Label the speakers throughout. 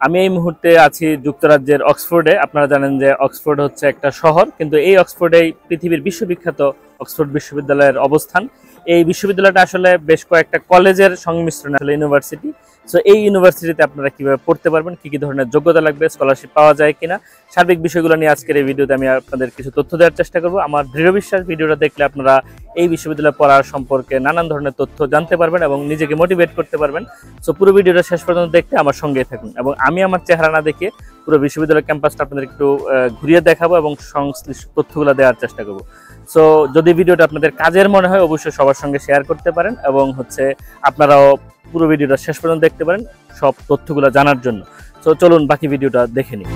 Speaker 1: আমি এই মুহূর্তে আছি যুক্তরাজ্যের অক্সফোর্ডে। আপনারা জানেন যে অক্সফোর্ড হচ্ছে একটা শহর, কিন্তু এই অক্সফোর্ডেই পৃথিবীর বিশ্ববিখ্যাত অক্সফোর্ড বিশ্ববিদ্যালয়ের অবস্থান। এই বিশ্ববিদ্যালয়টা আসলে বেশ কয়েকটা কলেজের সংমিশ্রণ, আসলে ইউনিভার্সিটি। সো এই ইউনিভার্সিটিতে আপনারা কিভাবে পড়তে পারবেন, কি কি ধরনের যোগ্যতা লাগবে, স্কলারশিপ পাওয়া যায় কিনা, সার্বিক বিষয়গুলো নিয়ে আজকের এই ভিডিওতে আমি আপনাদের কিছু তথ্য দেওয়ার চেষ্টা করব। আমার দৃঢ় বিশ্বাস ভিডিওটা দেখলে আপনারা এই বিশ্ববিদ্যালয়ে পড়ার সম্পর্কে নানান ধরনের তথ্য জানতে পারবেন এবং নিজেকে মোটিভেট করতে পারবেন। সো পুরো ভিডিওটা শেষ পর্যন্ত দেখতে আমার সঙ্গেই থাকুন, এবং আমি আমার চেহারা না দেখে পুরো বিশ্ববিদ্যালয় ক্যাম্পাসটা আপনাদের একটু ঘুরিয়ে দেখাবো এবং সংশ্লিষ্ট তথ্যগুলো দেওয়ার চেষ্টা করব। সো যদি ভিডিওটা আপনাদের কাজের মনে হয় অবশ্যই সবার সঙ্গে শেয়ার করতে পারেন, এবং আপনারাও পুরো ভিডিওটা শেষ পর্যন্ত দেখতে পারেন সব তথ্যগুলো জানার জন্য। সো চলুন বাকি ভিডিওটা দেখে নিই।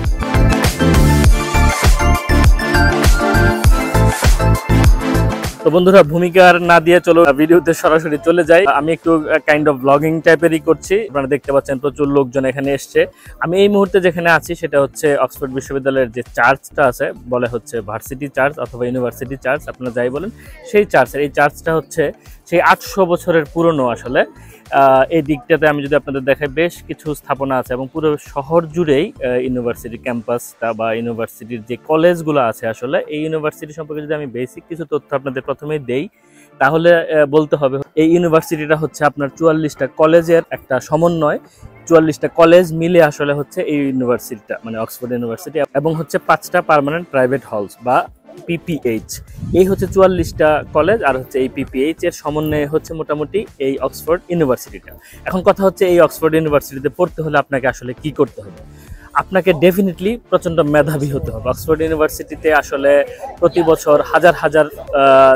Speaker 1: তো বন্ধুরা, ভূমিকার না দিয়ে চলো ভিডিওতে সরাসরি চলে যাই। আমি একটু কাইন্ড অফ ব্লগিং টাইপেরই করছি। আপনারা দেখতে পাচ্ছেন প্রচুর লোকজন এখানে এসছে। আমি এই মুহূর্তে যেখানে আছি সেটা হচ্ছে অক্সফোর্ড বিশ্ববিদ্যালয়ের যে চার্চটা আছে, বলে হচ্ছে ভার্সিটি চার্চ অথবা ইউনিভার্সিটি চার্চ, আপনারা যাই বলেন, সেই চার্চের এই চার্চটা হচ্ছে সেই 800 বছরের পুরনো। আসলে এই দিকটাতে আমি যদি আপনাদের দেখাই, বেশ কিছু স্থাপনা আছে এবং পুরো শহর জুড়েই ইউনিভার্সিটি ক্যাম্পাসটা বা ইউনিভার্সিটির যে কলেজগুলো আছে, আসলে এই ইউনিভার্সিটি সম্পর্কে যদি আমি বেসিক কিছু তথ্য আপনাদের প্রথমেই দেই, তাহলে বলতে হবে এই ইউনিভার্সিটিটা হচ্ছে আপনার 44টা কলেজের একটা সমন্বয়। 44টা কলেজ মিলে আসলে হচ্ছে এই ইউনিভার্সিটিটা, মানে অক্সফোর্ড ইউনিভার্সিটি, এবং হচ্ছে 5টা পার্মানেন্ট প্রাইভেট হলস বা পিপিএইচ। এই হচ্ছে 44টা কলেজ, আর হচ্ছে এই পিপিএইচ এর সমন্বয়ে হচ্ছে মোটামুটি এই অক্সফোর্ড ইউনিভার্সিটিটা। এখন কথা হচ্ছে, এই অক্সফোর্ড ইউনিভার্সিটিতে পড়তে হলে আপনাকে আসলে কি করতে হবে? আপনাকে ডেফিনেটলি প্রচণ্ড মেধাবী হতে হবে। অক্সফোর্ড ইউনিভার্সিটিতে আসলে প্রতি বছর হাজার হাজার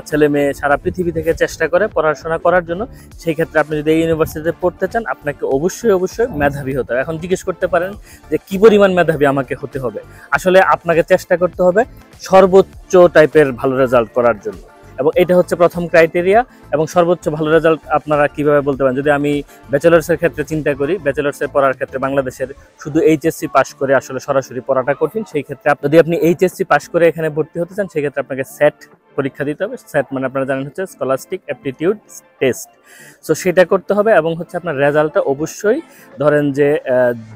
Speaker 1: ছেলে মেয়ে সারা পৃথিবী থেকে চেষ্টা করে পড়াশোনা করার জন্য। সেই ক্ষেত্রে আপনি যদি এই ইউনিভার্সিটিতে পড়তে চান, আপনাকে অবশ্যই মেধাবী হতে হবে। এখন জিজ্ঞেস করতে পারেন যে কি পরিমাণ মেধাবী আমাকে হতে হবে? আসলে আপনাকে চেষ্টা করতে হবে সর্বোচ্চ টাইপের ভালো রেজাল্ট করার জন্য, এবং এটা হচ্ছে প্রথম ক্রাইটেরিয়া। এবং সর্বোচ্চ ভালো রেজাল্ট আপনারা কিভাবে বলতে পারেন? যদি আমি ব্যাচেলার্সের ক্ষেত্রে চিন্তা করি, ব্যাচেলার্সের পড়ার ক্ষেত্রে বাংলাদেশের শুধু এইচএসসি পাস করে আসলে সরাসরি পড়াটা কঠিন। সেই ক্ষেত্রে যদি আপনি এইচএসসি পাস করে এখানে ভর্তি হতে চান, সেই ক্ষেত্রে আপনাকে সেট পরীক্ষা দিতে হবে। সেট মানে আপনারা জানেন হচ্ছে স্কলাস্টিক অ্যাপটিটিউড টেস্ট। সো সেটা করতে হবে, এবং হচ্ছে আপনার রেজাল্টটা অবশ্যই ধরেন যে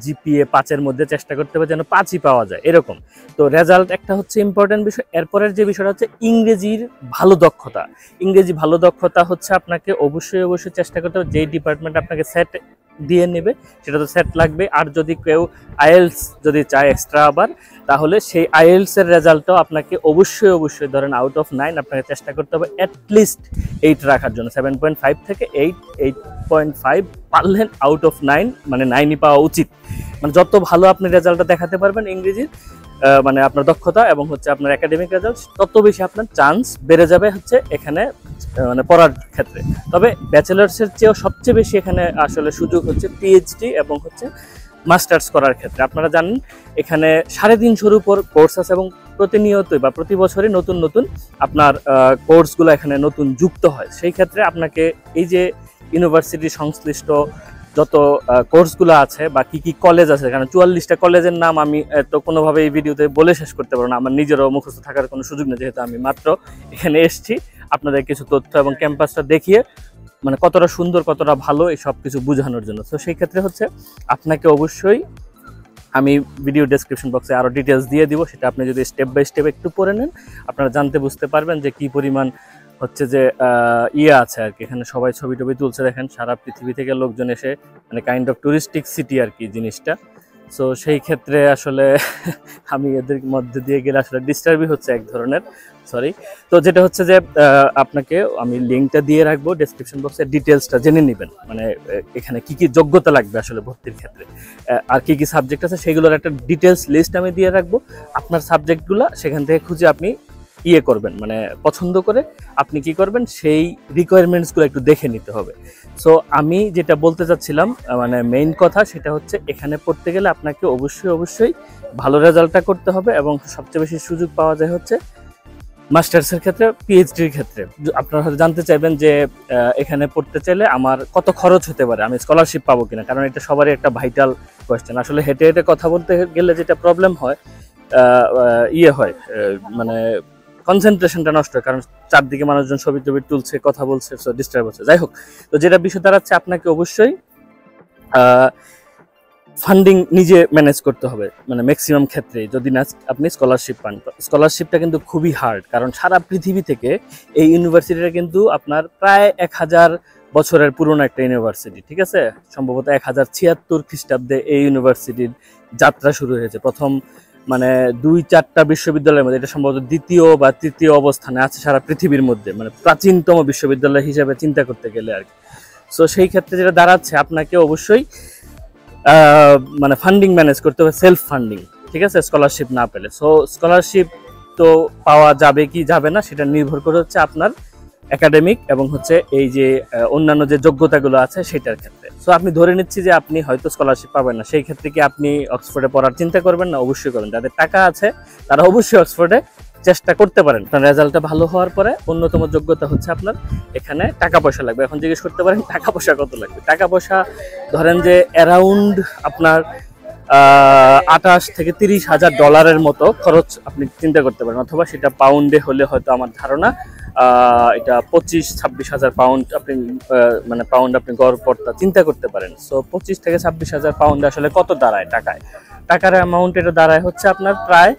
Speaker 1: জিপিএ 5-এর মধ্যে চেষ্টা করতে হবে যেন 5ই পাওয়া যায়, এরকম। তো রেজাল্ট একটা হচ্ছে ইম্পর্টেন্ট বিষয়। এরপরের যে বিষয়টা হচ্ছে ইংরেজির ভালো দক্ষতা। ইংরেজি ভালো দক্ষতা হচ্ছে আপনাকে অবশ্যই চেষ্টা করতে হবে। যেই ডিপার্টমেন্ট আপনাকে সেট দিয়ে নেবে সেটা তো সেট লাগবে, আর যদি কেউ আইএলস যদি চায় এক্সট্রা আবার, তাহলে সেই আইএলসের রেজাল্টও আপনাকে অবশ্যই ধরেন আউট অফ 9 আপনাকে চেষ্টা করতে হবে অ্যাটলিস্ট 8 রাখার জন্য। 7.5 থেকে 8.5 পারলেন আউট অফ 9, মানে 9ই পাওয়া উচিত। মানে যত ভালো আপনি রেজাল্টটা দেখাতে পারবেন ইংরেজির, মানে আপনার দক্ষতা এবং হচ্ছে আপনার একাডেমিক রেজাল্ট, তত বেশি আপনার চান্স বেড়ে যাবে হচ্ছে এখানে মানে পড়ার ক্ষেত্রে। তবে ব্যাচেলার্সের চেয়েও সবচেয়ে বেশি এখানে আসলে সুযোগ হচ্ছে পিএইচডি এবং হচ্ছে মাস্টার্স করার ক্ষেত্রে। আপনারা জানেন এখানে 350-এর উপর কোর্স আছে, এবং প্রতিনিয়তই বা প্রতি বছরই নতুন আপনার কোর্সগুলো এখানে নতুন যুক্ত হয়। সেই ক্ষেত্রে আপনাকে এই যে ইউনিভার্সিটি সংশ্লিষ্ট যত কোর্সগুলো আছে বা কি কলেজ আছে, কারণ 44টা কলেজের নাম আমি তো কোনোভাবে এই ভিডিওতে বলে শেষ করতে পারবো না, আমার নিজেরও মুখস্থ থাকার কোনো সুযোগ নেই, যেহেতু আমি মাত্র এখানে এসেছি আপনাদের কিছু তথ্য এবং ক্যাম্পাসটা দেখিয়ে মানে কতটা সুন্দর কতটা ভালো এই সব কিছু বোঝানোর জন্য। তো সেই ক্ষেত্রে হচ্ছে আপনাকে অবশ্যই আমি ভিডিও ডেসক্রিপশন বক্সে আরও ডিটেলস দিয়ে দিব, সেটা আপনি যদি স্টেপ বাই স্টেপ একটু পড়ে নেন, আপনারা জানতে বুঝতে পারবেন যে কি পরিমাণ হচ্ছে যে আছে আর কি। এখানে সবাই ছবি টবি তুলছে, দেখেন সারা পৃথিবী থেকে লোকজন এসে, মানে কাইন্ড অফ টুরিস্টিক সিটি আর কি জিনিসটা। সো সেই ক্ষেত্রে আসলে আমি এদের মধ্যে দিয়ে গেলে আসলে ডিস্টার্বই হচ্ছে এক ধরনের, সরি। তো যেটা হচ্ছে যে আপনাকে আমি লিঙ্কটা দিয়ে রাখবো ডেসক্রিপশন বক্সে, ডিটেলসটা জেনে নেবেন, মানে এখানে কি যোগ্যতা লাগবে আসলে ভর্তির ক্ষেত্রে, আর কি সাবজেক্ট আছে সেগুলোর একটা ডিটেলস লিস্ট আমি দিয়ে রাখবো। আপনার সাবজেক্টগুলো সেখান থেকে খুঁজে আপনি করবেন, মানে পছন্দ করে আপনি কি করবেন, সেই রিকোয়ারমেন্টসগুলো একটু দেখে নিতে হবে। সো আমি যেটা বলতে চাচ্ছিলাম, মানে মেইন কথা সেটা হচ্ছে এখানে পড়তে গেলে আপনাকে অবশ্যই ভালো রেজাল্টটা করতে হবে, এবং সবচেয়ে বেশি সুযোগ পাওয়া যায় হচ্ছে মাস্টার্সের ক্ষেত্রে, পিএইচডির ক্ষেত্রে। আপনারা হয়তো জানতে চাইবেন যে এখানে পড়তে চাইলে আমার কত খরচ হতে পারে, আমি স্কলারশিপ পাবো কিনা, কারণ এটা সবারই একটা ভাইটাল কোয়েশ্চেন। আসলে হেঁটে কথা বলতে গেলে যেটা প্রবলেম হয়, মানে কনসেন্ট্রেশনটা নষ্ট হয়, কারণ চারদিকে মানুষজন ছবি টবি তুলছে, কথা বলছে, ডিস্টার্ব হচ্ছে। যাই হোক, তো যেটা বিষয় দাঁড়াচ্ছে, আপনাকে অবশ্যই ফান্ডিং নিজে ম্যানেজ করতে হবে, মানে ম্যাক্সিমাম ক্ষেত্রে যদি না আপনি স্কলারশিপ পান। স্কলারশিপটা কিন্তু খুবই হার্ড, কারণ সারা পৃথিবী থেকে এই ইউনিভার্সিটিটা কিন্তু আপনার প্রায় 1000 বছরের পুরনো একটা ইউনিভার্সিটি, ঠিক আছে। সম্ভবত 1076 খ্রিস্টাব্দে এই ইউনিভার্সিটির যাত্রা শুরু হয়েছে। প্রথম মানে 2-4টা বিশ্ববিদ্যালয়ের মধ্যে এটা সম্ভবত দ্বিতীয় বা তৃতীয় অবস্থানে আছে সারা পৃথিবীর মধ্যে, মানে প্রাচীনতম বিশ্ববিদ্যালয় হিসাবে চিন্তা করতে গেলে আর কি। সো সেই ক্ষেত্রে যেটা দাঁড়াচ্ছে, আপনাকে অবশ্যই মানে ফান্ডিং ম্যানেজ করতে হবে, সেলফ ফান্ডিং, ঠিক আছে, স্কলারশিপ না পেলে। সো স্কলারশিপ তো পাওয়া যাবে কি যাবে না সেটা নির্ভর করে হচ্ছে আপনার একাডেমিক এবং হচ্ছে এই যে অন্যান্য যে যোগ্যতাগুলো আছে সেটার ক্ষেত্রে। সো আপনি ধরে নিচ্ছি যে আপনি হয়তো স্কলারশিপ পাবেন না, সেই ক্ষেত্রে কি আপনি অক্সফোর্ডে পড়ার চিন্তা করবেন না? অবশ্যই করবেন। যাদের টাকা আছে তারা অবশ্যই অক্সফোর্ডে চেষ্টা করতে পারেন। আপনার রেজাল্টটা ভালো হওয়ার পরে অন্যতম যোগ্যতা হচ্ছে আপনার এখানে টাকা পয়সা লাগবে। এখন জিজ্ঞেস করতে পারেন টাকা পয়সা কত লাগবে। টাকা পয়সা ধরেন যে অ্যারাউন্ড আপনার 28 থেকে 30,000 ডলারের মতো খরচ আপনি চিন্তা করতে পারেন, অথবা সেটা পাউন্ডে হলে হয়তো আমার ধারণা এটা 25-26 হাজার পাউন্ড আপনি মানে পাউন্ড আপনি গড়পড়তা চিন্তা করতে পারেন। সো 25 থেকে 26 হাজার পাউন্ড আসলে কত দাঁড়ায় টাকার অ্যামাউন্ট? এটা দাঁড়ায় হচ্ছে আপনার প্রায়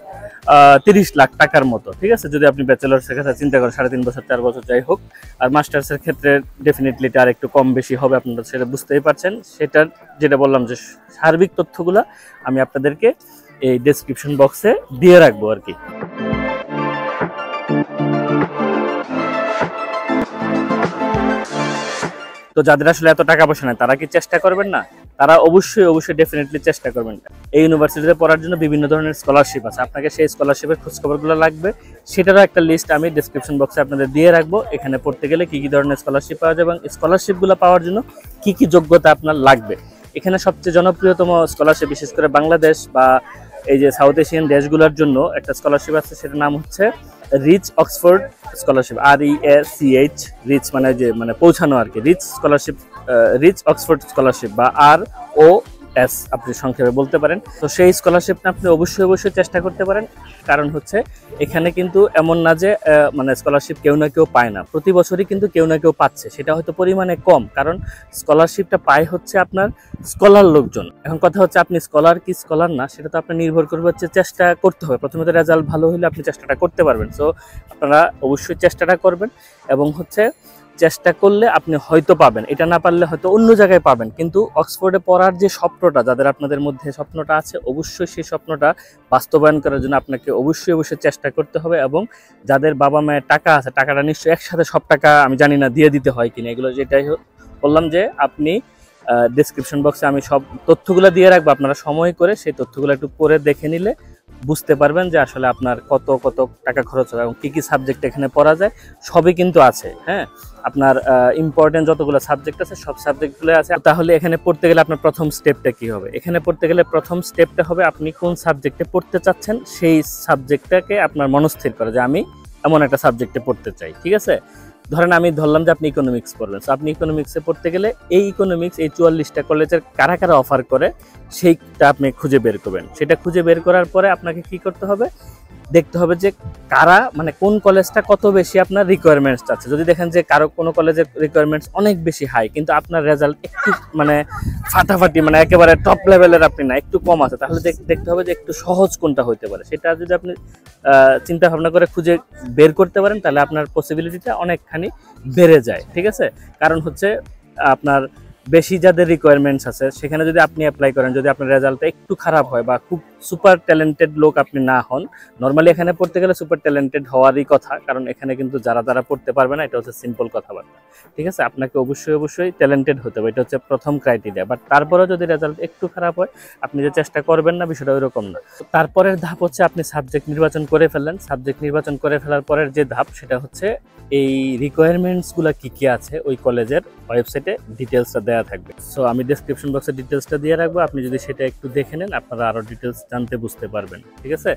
Speaker 1: 30 লাখ টাকার মতো, ঠিক আছে। যদি আপনি ব্যাচেলার্সের কথা চিন্তা করেন 3.5 বছর 4 বছর যাই হোক, আর মাস্টার্সের ক্ষেত্রে ডেফিনেটলি এটা আর একটু কম বেশি হবে, আপনারা সেটা বুঝতেই পারছেন। সেটার যেটা বললাম যে সার্বিক তথ্যগুলো আমি আপনাদেরকে এই ডেসক্রিপশন বক্সে দিয়ে রাখবো আর কি। তো যাদের আসলে এত টাকা পয়সা নেই তারা কি চেষ্টা করবেন না? তারা অবশ্যই ডেফিনেটলি চেষ্টা করবেন। এই ইউনিভার্সিটিতে পড়ার জন্য বিভিন্ন ধরনের স্কলারশিপ আছে, আপনাকে সেই স্কলারশিপের খোঁজখবরগুলো লাগবে, সেটারও একটা লিস্ট আমি ডেসক্রিপশন বক্সে আপনাদের দিয়ে রাখবো। এখানে পড়তে গেলে কি কি ধরনের স্কলারশিপ পাওয়া যায় এবং স্কলারশিপগুলো পাওয়ার জন্য কি কি যোগ্যতা আপনার লাগবে। এখানে সবচেয়ে জনপ্রিয়তম স্কলারশিপ, বিশেষ করে বাংলাদেশ বা এই যে সাউথ এশিয়ান দেশগুলোর জন্য একটা স্কলারশিপ আছে, সেটার নাম হচ্ছে reach Oxford scholarship, REACH, reach মানে পৌঁছানো আর কি, reach scholarship, reach Oxford scholarship বা ROS আপনি সংক্ষেপে বলতে পারেন। তো সেই স্কলারশিপটা আপনি অবশ্যই চেষ্টা করতে পারেন, কারণ হচ্ছে এখানে কিন্তু এমন না যে মানে স্কলারশিপ কেউ না কেউ পায় না, প্রতি বছরই কিন্তু কেউ না কেউ পাচ্ছে, সেটা হয়তো পরিমাণে কম, কারণ স্কলারশিপটা পায় হচ্ছে আপনার স্কলার লোকজন। এখন কথা হচ্ছে আপনি স্কলার কি স্কলার না সেটা তো আপনার নির্ভর করবে হচ্ছে চেষ্টা করতে হবে। প্রথমে তো রেজাল্ট ভালো হলে আপনি চেষ্টাটা করতে পারবেন। সো আপনারা অবশ্যই চেষ্টাটা করবেন এবং হচ্ছে চেষ্টা করলে আপনি হয়তো পাবেন, এটা না পারলে হয়তো অন্য জায়গায় পাবেন। কিন্তু অক্সফোর্ডে পড়ার যে স্বপ্নটা, যাদের আপনাদের মধ্যে স্বপ্নটা আছে, অবশ্যই সেই স্বপ্নটা বাস্তবায়ন করার জন্য আপনাকে অবশ্যই চেষ্টা করতে হবে। এবং যাদের বাবা মায়ের টাকা আছে, টাকাটা নিশ্চয়ই একসাথে সব টাকা আমি জানি না দিয়ে দিতে হয় কিনা, এগুলো যেটাই বললাম যে আপনি ডেসক্রিপশন বক্সে আমি সব তথ্যগুলো দিয়ে রাখবো, আপনারা সময় করে সেই তথ্যগুলো একটু পরে দেখে নিলে বুঝতে পারবেন যে আসলে আপনার কত টাকা খরচ হবে এবং কি সাবজেক্ট এখানে পড়া যায়, সবই কিন্তু আছে। হ্যাঁ, আপনার ইম্পর্টেন্ট যতগুলো সাবজেক্ট আছে সব সাবজেক্টগুলো আছে। তাহলে এখানে পড়তে গেলে আপনার প্রথম স্টেপটা কি হবে? এখানে পড়তে গেলে প্রথম স্টেপটা হবে আপনি কোন সাবজেক্টে পড়তে চাচ্ছেন সেই সাবজেক্টটাকে আপনার মনস্থির করা, যে আমি এমন একটা সাবজেক্টে পড়তে চাই, ঠিক আছে। ধরেন আমি ধরলাম যে আপনি ইকোনমিক্স পড়বেন, সো আপনি ইকোনমিক্সে পড়তে গেলে এই ইকোনমিক্স এই 44টা কলেজের কারা অফার করে সেইটা আপনি খুঁজে বের করবেন। সেটা খুঁজে বের করার পরে আপনাকে কি করতে হবে? দেখতে হবে যে কারা মানে কোন কলেজটা কত বেশি আপনার রিকোয়ারমেন্টস আছে। যদি দেখেন যে কারো কোনো কলেজের রিকোয়ারমেন্টস অনেক বেশি হাই কিন্তু আপনার রেজাল্ট একটু মানে ফাটাফাটি, মানে একেবারে টপ লেভেলের আপনি না, একটু কম আছে, তাহলে দেখতে হবে যে একটু সহজ কোনটা হইতে পারে। সেটা যদি আপনি চিন্তা ভাবনা করে খুঁজে বের করতে পারেন তাহলে আপনার পসিবিলিটিটা অনেকখানি বেড়ে যায়, ঠিক আছে। কারণ হচ্ছে আপনার বেশি যাদের রিকোয়ারমেন্টস আছে সেখানে যদি আপনি অ্যাপ্লাই করেন, যদি আপনার রেজাল্টটা একটু খারাপ হয় বা খুব সুপার ট্যালেন্টেড লোক আপনি না হন, নর্মালি এখানে পড়তে গেলে সুপার ট্যালেন্টেড হওয়ারই কথা, কারণ এখানে কিন্তু যারা পড়তে পারবে না, এটা হচ্ছে সিম্পল কথাবার্তা, ঠিক আছে। আপনাকে অবশ্যই ট্যালেন্টেড হতে হবে, এটা হচ্ছে প্রথম ক্রাইটেরিয়া। বাট তারপরেও যদি রেজাল্ট একটু খারাপ হয়, আপনি যে চেষ্টা করবেন না বিষয়টা ওইরকম না। তারপরের ধাপ হচ্ছে আপনি সাবজেক্ট নির্বাচন করে ফেললেন। সাবজেক্ট নির্বাচন করে ফেলার পরের যে ধাপ সেটা হচ্ছে এই রিকোয়ারমেন্টসগুলো কি আছে ওই কলেজের ওয়েবসাইটে ডিটেলসটা দেওয়া থাকবে। সো আমি ডেসক্রিপশন বক্সে ডিটেলসটা দিয়ে রাখবো, আপনি যদি সেটা একটু দেখে নেন আপনারা আরও ডিটেলস জানতে বুঝতে পারবেন, ঠিক আছে।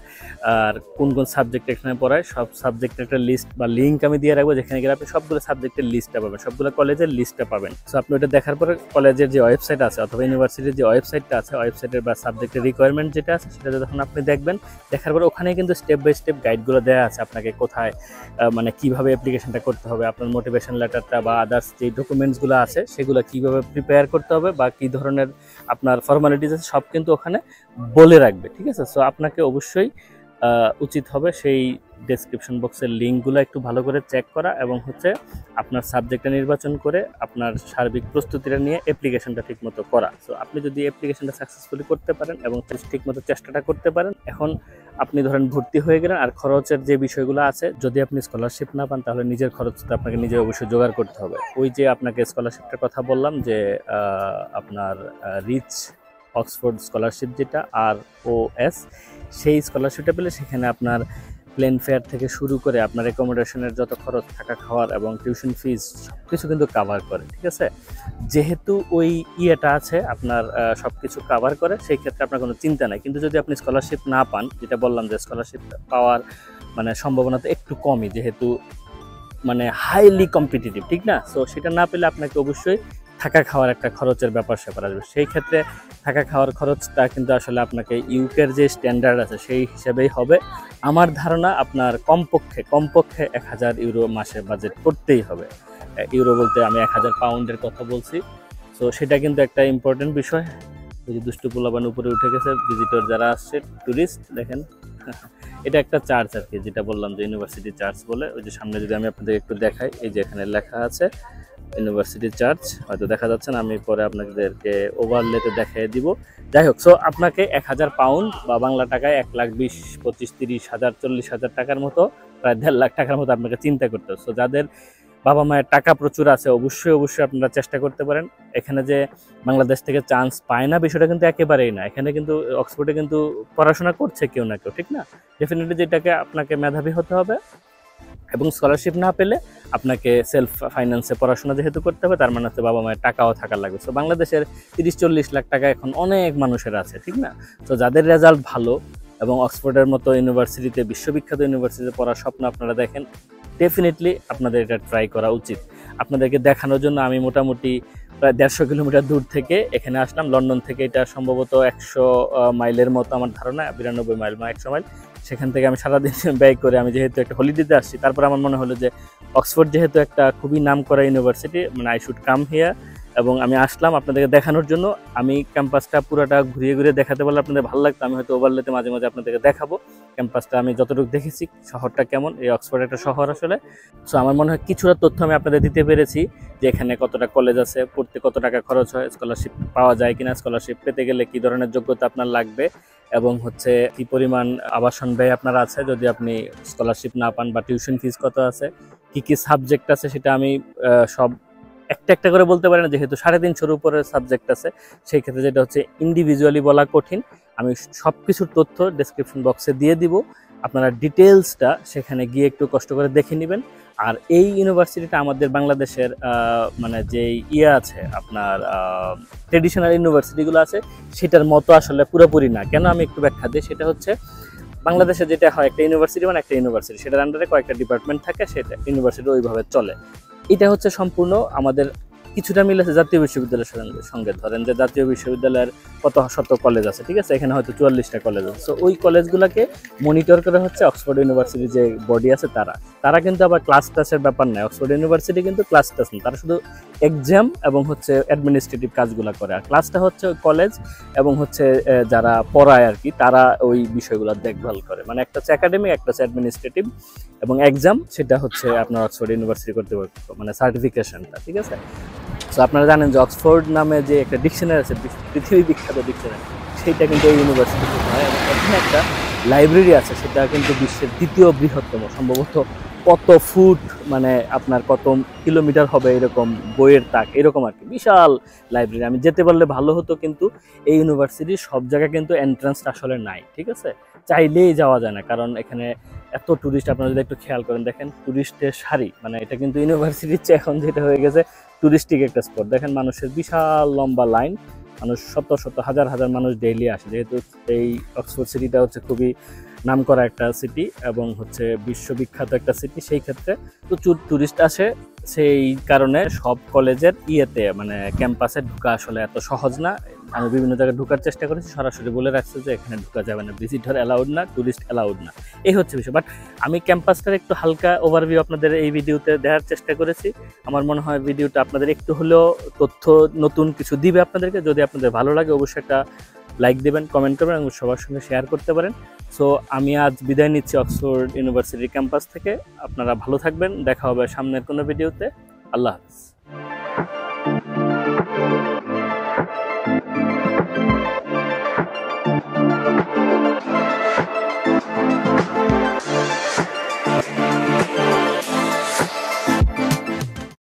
Speaker 1: আর কোন সাবজেক্ট এখানে পড়ায় সব সাবজেক্টের একটা লিস্ট বা লিঙ্ক আমি দিয়ে রাখবো, যেখানে গেলে আপনি সবগুলো সাবজেক্টের লিস্টটা পাবেন, সবগুলো কলেজের লিস্টটা পাবেন। সো আপনি ওটা দেখার পরে কলেজের যে ওয়েবসাইট আছে অথবা ইউনিভার্সিটির যে ওয়েবসাইটটা আছে, ওয়েবসাইটের বা সাবজেক্টের রিকোয়ারমেন্ট যেটা আছে সেটা যখন আপনি দেখবেন, দেখার পরে ওখানে কিন্তু স্টেপ বাই স্টেপ গাইডগুলো দেওয়া আছে আপনাকে কোথায় মানে কিভাবে অ্যাপ্লিকেশনটা করতে হবে, আপনার মোটিভেশন লেটারটা বা আদার্স যে ডকুমেন্টসগুলো আছে সেগুলো কিভাবে প্রিপেয়ার করতে হবে বা কী ধরনের আপনার ফর্মালিটিস আছে সব কিন্তু ওখানে বলে রাখবে, ঠিক আছে। সো আপনাকে অবশ্যই উচিত হবে সেই ডেসক্রিপশন বক্সের লিঙ্কগুলো একটু ভালো করে চেক করা এবং হচ্ছে আপনার সাবজেক্টটা নির্বাচন করে আপনার সার্বিক প্রস্তুতিটা নিয়ে অ্যাপ্লিকেশনটা ঠিকমতো করা। সো আপনি যদি অ্যাপ্লিকেশনটা সাকসেসফুলি করতে পারেন এবং ঠিকমতো চেষ্টাটা করতে পারেন, এখন আপনি ধরেন ভর্তি হয়ে গেলেন। আর খরচের যে বিষয়গুলো আছে, যদি আপনি স্কলারশিপ না পান তাহলে নিজের খরচটা আপনাকে নিজে অবশ্যই জোগাড় করতে হবে। ওই যে আপনাকে স্কলারশিপটার কথা বললাম যে আপনার রিচ অক্সফোর্ড স্কলারশিপ যেটা ROS, সেই স্কলারশিপটা পেলে সেখানে আপনার প্লেন ফেয়ার থেকে শুরু করে আপনার অ্যাকোমোডেশনের যত খরচ, থাকা খাওয়ার এবং টিউশন ফিস সব কিছু কিন্তু কাভার করে, ঠিক আছে। যেহেতু ওই ইয়েটা আছে আপনার সব কিছু কাভার করে, সেই ক্ষেত্রে আপনার কোনো চিন্তা নাই। কিন্তু যদি আপনি স্কলারশিপ না পান, যেটা বললাম যে স্কলারশিপ পাওয়ার মানে সম্ভাবনা তো একটু কমই, যেহেতু মানে হাইলি কম্পিটিটিভ, ঠিক না। সো সেটা না পেলে আপনাকে অবশ্যই থাকা খাওয়ার একটা খরচের ব্যাপার স্যাপার আসবে। সেই ক্ষেত্রে থাকা খাওয়ার খরচটা কিন্তু আসলে আপনাকে ইউকের যে স্ট্যান্ডার্ড আছে সেই হিসেবেই হবে। আমার ধারণা আপনার কমপক্ষে 1000 ইউরো মাসে বাজেট করতেই হবে। ইউরো বলতে আমি 1000 পাউন্ডের কথা বলছি। সো সেটা কিন্তু একটা ইম্পর্টেন্ট বিষয়। ওই যে দুষ্টু পোলাপান উপরে উঠে গেছে, ভিজিটর যারা আসছে, ট্যুরিস্ট, দেখেন এটা একটা চার্চ আর কি, যেটা বললাম যে ইউনিভার্সিটি চার্চ বলে। ওই যে সামনে যদি আমি আপনাদের একটু দেখাই, এই যে এখানে লেখা আছে ইউনিভার্সিটি চার্চ, হয়তো দেখা যাচ্ছে না, আমি পরে আপনাদেরকে ওভারলেতে দেখিয়ে দিব। যাই হোক, সো আপনাকে 1000 পাউন্ড বা বাংলা টাকায় 1,20,000, 25,000, 30,000, 40,000 টাকার মতো, প্রায় 1.5 লাখ টাকার মতো আপনাকে চিন্তা করতে হবে। সো যাদের বাবা মায়ের টাকা প্রচুর আছে, অবশ্যই আপনারা চেষ্টা করতে পারেন। এখানে যে বাংলাদেশ থেকে চান্স পায় না বিষয়টা কিন্তু একেবারেই না। এখানে কিন্তু অক্সফোর্ডে কিন্তু পড়াশোনা করছে কেউ না কেউ, ঠিক না। ডেফিনেটলি যেটাকে আপনাকে মেধাবী হতে হবে এবং স্কলারশিপ না পেলে আপনাকে সেলফ ফাইন্যান্সে পড়াশোনা যেহেতু করতে হবে, তার মানে হচ্ছে বাবা মায়ের টাকাও থাকার লাগবে। সো বাংলাদেশের 30-40 লাখ টাকা এখন অনেক মানুষের আছে, ঠিক না। তো যাদের রেজাল্ট ভালো এবং অক্সফোর্ডের মতো ইউনিভার্সিটিতে, বিশ্ববিখ্যাত ইউনিভার্সিটিতে পড়ার স্বপ্ন আপনারা দেখেন, ডেফিনেটলি আপনাদের এটা ট্রাই করা উচিত। আপনাদেরকে দেখানোর জন্য আমি মোটামুটি প্রায় 150 কিলোমিটার দূর থেকে এখানে আসলাম। লন্ডন থেকে এটা সম্ভবত 100 মাইলের মতো আমার ধারণা, 92 মাইল বা 100 মাইল। সেখান থেকে আমি সারাদিন ব্যয় করে, আমি যেহেতু একটা হলিডেতে আসছি, তারপর আমার মনে হলো যে অক্সফোর্ড যেহেতু একটা খুবই নামকরা ইউনিভার্সিটি, মানে আই শুড কাম হিয়ার, এবং আমি আসলাম আপনাদেরকে দেখানোর জন্য। আমি ক্যাম্পাসটা পুরোটা ঘুরিয়ে দেখাতে পারলে আপনাদের ভালো লাগতো। আমি হয়তো ওভারলেতে মাঝে মাঝে আপনাদেরকে দেখাবো ক্যাম্পাসটা আমি যতটুকু দেখেছি, শহরটা কেমন। এই অক্সফোর্ড একটা শহর আসলে। সো আমার মনে হয় কিছুটা তথ্য আমি আপনাদের দিতে পেরেছি যে এখানে কতটা কলেজ আছে, পড়তে কত টাকা খরচ হয়, স্কলারশিপ পাওয়া যায় কিনা, স্কলারশিপ পেতে গেলে কী ধরনের যোগ্যতা আপনার লাগবে, এবং হচ্ছে কী পরিমাণ আবাসন ব্যয় আপনার আছে যদি আপনি স্কলারশিপ না পান, বা টিউশন ফিস কত আছে, কী সাবজেক্ট আছে, সেটা আমি সব একটা করে বলতে পারি না, যেহেতু 350-এর উপরে সাবজেক্ট আছে। সেই ক্ষেত্রে যেটা হচ্ছে ইন্ডিভিজুয়ালি বলা কঠিন। আমি সব কিছুর তথ্য ডেসক্রিপশন বক্সে দিয়ে দিব, আপনারা ডিটেলসটা সেখানে গিয়ে একটু কষ্ট করে দেখে নেবেন। আর এই ইউনিভার্সিটিটা আমাদের বাংলাদেশের মানে যে ইয়ে আছে আপনার ট্রেডিশনাল ইউনিভার্সিটিগুলো আছে সেটার মতো আসলে পুরোপুরি না। কেন, আমি একটু ব্যাখ্যা দিই। সেটা হচ্ছে বাংলাদেশে যেটা হয়, একটা ইউনিভার্সিটি মানে একটা ইউনিভার্সিটি, সেটার আন্ডারে কয়েকটা ডিপার্টমেন্ট থাকে, সেটা ইউনিভার্সিটি ওইভাবে চলে। এটা হচ্ছে সম্পূর্ণ আমাদের কিছুটা মিলেছে জাতীয় বিশ্ববিদ্যালয়ের সঙ্গে। ধরেন যে জাতীয় বিশ্ববিদ্যালয়ের কত শত কলেজ আছে, ঠিক আছে, এখানে হয়তো 44টা কলেজ আছে। সো ওই কলেজগুলোকে মনিটর করে হচ্ছে অক্সফোর্ড ইউনিভার্সিটির যে বডি আছে তারা কিন্তু আবার ক্লাস টাসের ব্যাপার নেই। অক্সফোর্ড ইউনিভার্সিটি কিন্তু ক্লাস টাস নেই, তারা শুধু এক্সাম এবং হচ্ছে অ্যাডমিনিস্ট্রেটিভ কাজগুলো করে। আর ক্লাসটা হচ্ছে ওই কলেজ এবং হচ্ছে যারা পড়ায় আর কি, তারা ওই বিষয়গুলো দেখভাল করে। মানে একটা হচ্ছে একাডেমিক, একটা হচ্ছে অ্যাডমিনিস্ট্রেটিভ, এবং এক্সাম সেটা হচ্ছে আপনার অক্সফোর্ড ইউনিভার্সিটি কর্তৃপক্ষ, মানে সার্টিফিকেশনটা, ঠিক আছে। সো আপনারা জানেন যে অক্সফোর্ড নামে যে একটা ডিকশনারি আছে, পৃথিবী বিখ্যাত ডিকশনারি, সেইটা কিন্তু এই ইউনিভার্সিটিতে হয়। এবং এখানে একটা লাইব্রেরি আছে, সেটা কিন্তু বিশ্বের 2য় বৃহত্তম, সম্ভবত কত ফুট, মানে আপনার কত কিলোমিটার হবে এরকম বইয়ের তাক, এরকম আর কি, বিশাল লাইব্রেরি। আমি যেতে পারলে ভালো হতো, কিন্তু এই ইউনিভার্সিটির সব জায়গায় কিন্তু এন্ট্রান্সটা আসলে নাই, ঠিক আছে, চাইলেই যাওয়া যায় না, কারণ এখানে এত ট্যুরিস্ট। আপনারা যদি একটু খেয়াল করেন, দেখেন ট্যুরিস্টের সারি, মানে এটা কিন্তু ইউনিভার্সিটির চেয়ে এখন যেটা হয়ে গেছে ট্যুরিস্টিক একটা স্পট। দেখেন মানুষের বিশাল লম্বা লাইন, মানুষ শত হাজার মানুষ ডেইলি আসে, যেহেতু এই অক্সফোর্ড সিটিটা হচ্ছে খুবই নামকরা একটা সিটি এবং হচ্ছে বিশ্ববিখ্যাত একটা সিটি। সেই ক্ষেত্রে প্রচুর ট্যুরিস্ট আসে, সেই কারণে সব কলেজের মানে ক্যাম্পাসে ঢোকা আসলে এত সহজ না। আমি বিভিন্ন জায়গায় ঢোকার চেষ্টা করেছি, সরাসরি বলে রাখছে যে এখানে ঢোকা যাবে না, ভিজিটর অ্যালাউড না, ট্যুরিস্ট অ্যালাউড না, এই হচ্ছে বিষয়। বাট আমি ক্যাম্পাসটার একটু হালকা ওভারভিউ আপনাদের এই ভিডিওতে দেওয়ার চেষ্টা করেছি। আমার মনে হয় ভিডিওটা আপনাদের একটু হলেও তথ্য নতুন কিছু দিবে আপনাদেরকে। যদি আপনাদের ভালো লাগে অবশ্যই একটা লাইক দেবেন, কমেন্ট করবেন এবং সবার সঙ্গে শেয়ার করতে পারেন। সো আমি আজ বিদায় নিচ্ছি অক্সফোর্ড ইউনিভার্সিটির ক্যাম্পাস থেকে। আপনারা ভালো থাকবেন, দেখা হবে সামনের কোনো ভিডিওতে। আল্লাহ হাফিজ।